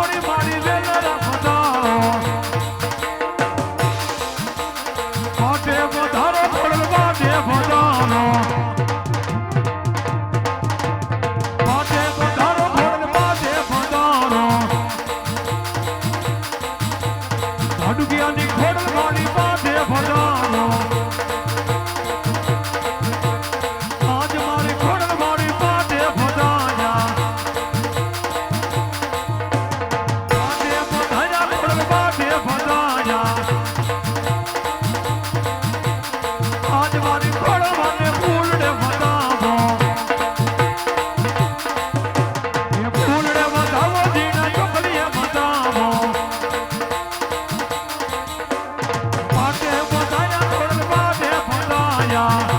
છોડી મારી વેલરા પધારો માટે પધારો ખોડલ માટે પધારો માટે પધારો ખોડલ માટે પધારો ભાડુકિયાની ખોડલ મારી માટે પધારો આજ મારી ખોડલ મારી માટે પધાર્યા માટે પધાર્યા ખોડલ માટે પધાર્યા આજ મારી ખોડલ માને ફૂલડે વધાવો એ ફૂલડે વધાવો જીના ચોકલીએ વધાવો માટે પધાર્યા ખોડલ માટે પધાર્યા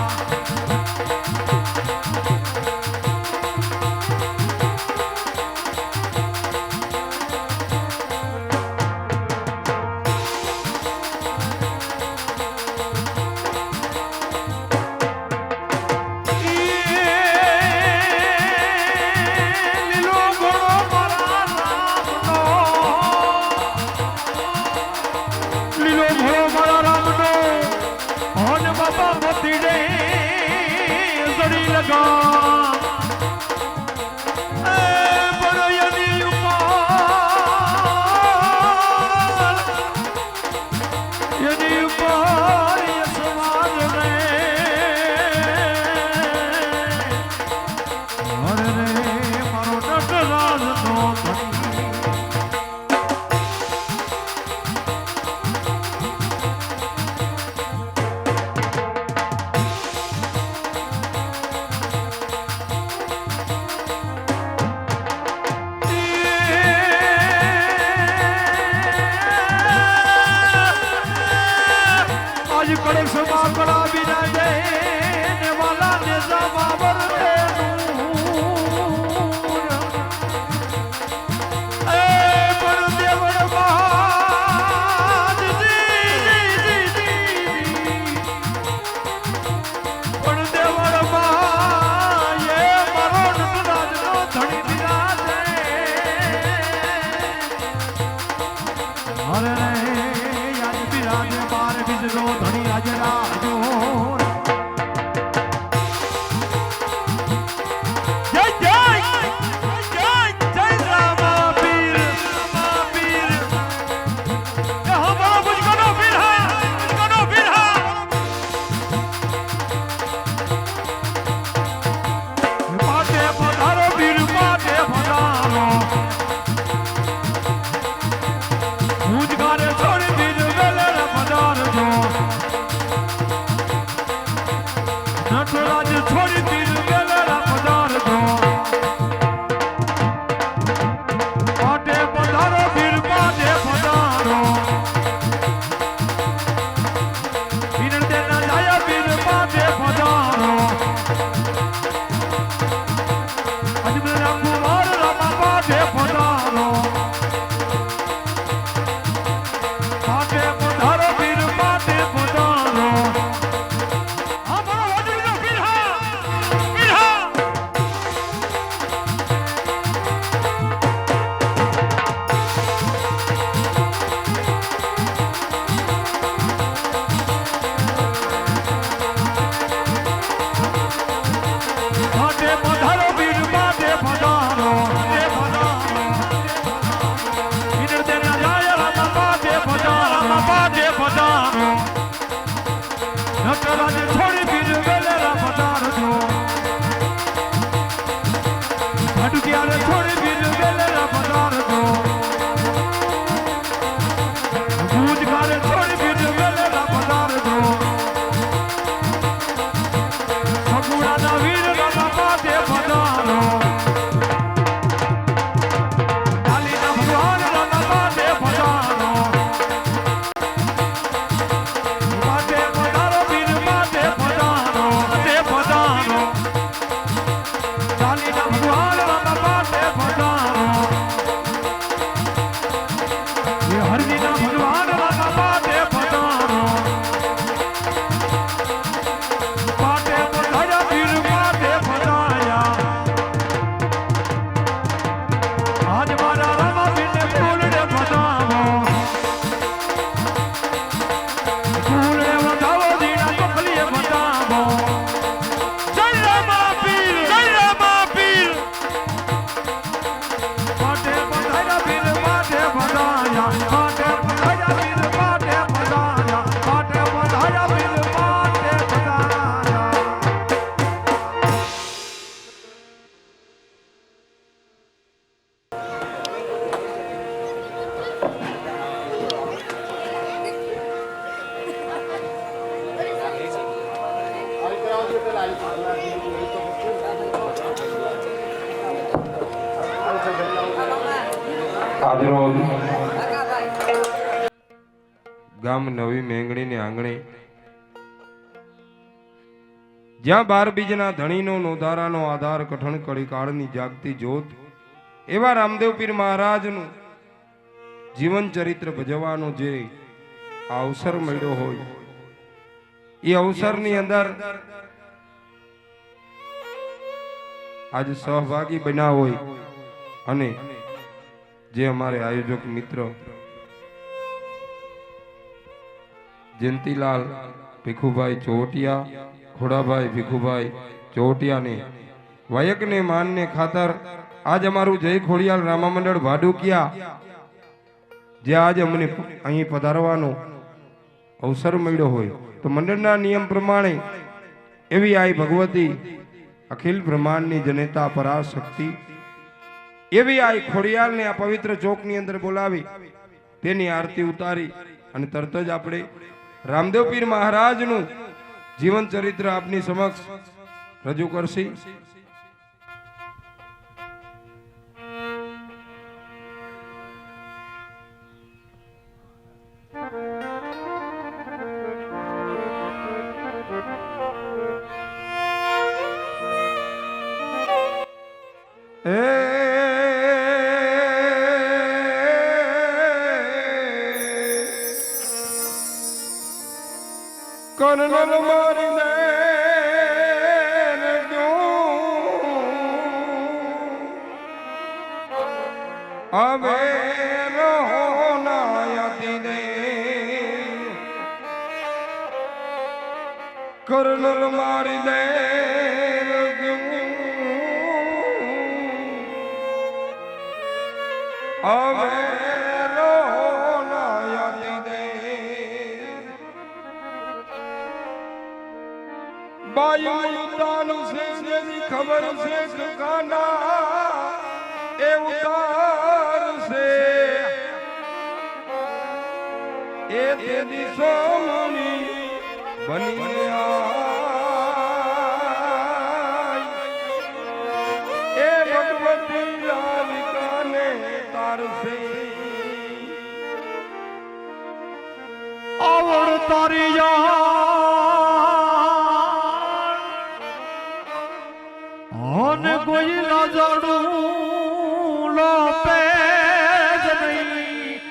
કડક સભા કરાવી જાય ને વાલા ને જવાબર ધણી આજે રાજો જય જય જય જય રામા પીર એ હમારા મુझको નો પીર હા મુझको નો પીર હા પાટે પધારો પીર પાટે પધારો મુજગારે છોડી પીર વેલરા પધારજો નટરાજ છોડી પીર વેલરા પધારજો પાટે પધારો પીર પાટે પધારો પીર દેના જાયા પીર પાટે પધારો અજમેરા કુમાર રામા પાટે પધારો પાટે પધારો પીર પાટે પધારો નટરાજ છોડી પીર વેલરા પધારજો ભાડુકિયાને છોડી પીર વેલરા પધારજો ભૂજગારે છોડી પીર વેલરા પધારજો સગુણાના વીર રામા પાટે પધારો ડાલીના ભગવાન રામા પાટે પધારો ચાલીના ભગવાન રામા પાટે પધારો માટે પધાર્યા વીર માટે પધાર્યા માટે પધાર્યા વીર માટે પધાર્યા આજરોજ ગામ નવી મેંગણીને આંગણે જ્યાં 12 બીજના ધણીનો નોધારાનો આધાર કઠણ કળી કાળની જાગતી જ્યોત એવા રામદેવ પીર મહારાજનું જીવન ચરિત્ર ભજવાનો જે અવસર મળ્યો હોય એ અવસરની અંદર આજ સહભાગી બન્યા હોય અને જે અમારે આયોજક મિત્ર જયંતીલાલ ભીખુભાઈ ચોટિયા ખોડાભાઈ ભીખુભાઈ ચોટિયાને વાયકને માનને ખાતર આજ અમારું જય ખોડિયાલ રામા મંડળ ભાડુકિયા જે આજ અમને અહીં પધારવાનો અવસર મળ્યો હોય તો મંડળના નિયમ પ્રમાણે એવી આઈ ભગવતી અખિલ બ્રહ્માંડની જનેતા પરાશક્તિ એવી આ ખોડિયાલને આ પવિત્ર ચોકની અંદર બોલાવી તેની આરતી ઉતારી અને તરત જ આપણે રામદેવ પીર મહારાજનું જીવન ચરિત્ર આપની સમક્ષ રજૂ કરશી. કર્નલ મારી દે હવે રહો નાયતી દે કર્નલ મારી દે હવે યુદ્ધાનું છે જેની ખબર છે કાના એ ઉતાર છે એ તે દિશોની બનીને એ ભગવતી રાધિકાને તારશે આવડ તારી અને કોઈ ના જાણું લો પેજ નહીં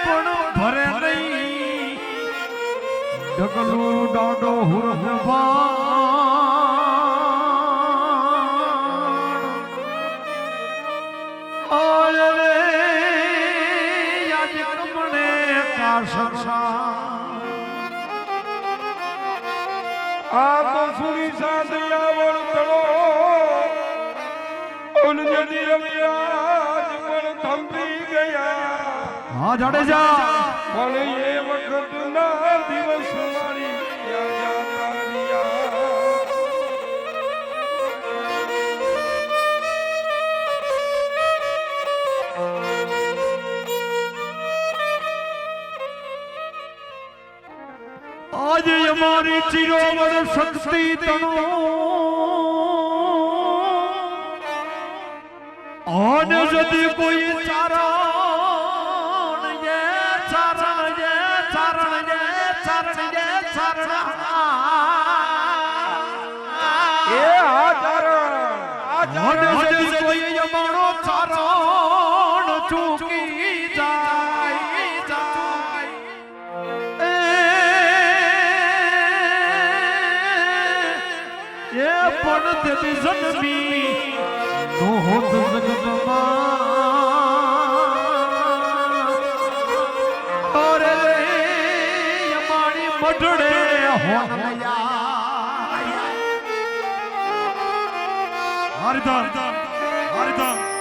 પણ ભરે નહીં ઢગલું ડાડો હુરફા આય રે યાદ કમણે કાશા આ તો સુરી સાંધિયા વળતળો ઉન જડી રવિયાજ પણ થંભી ગયા. હા જાડેજા પણ એ વખત ના દિવસ મારી યાદ આવ્યા. આજે અમારી ચિરોવર શક્તિ તણો અને যদি કોઈ ચારણ જે ચારણ જે ચારણ જે ચારણ જે ચારણ એ આ ચારણ અને যদি કોઈ અમારો ચારણ ચૂકી જાય પણ તેથી જન્મી નો હોત જગતમાં અરે રે અમારી મઢડે હોનયા હરદમ હરિધામ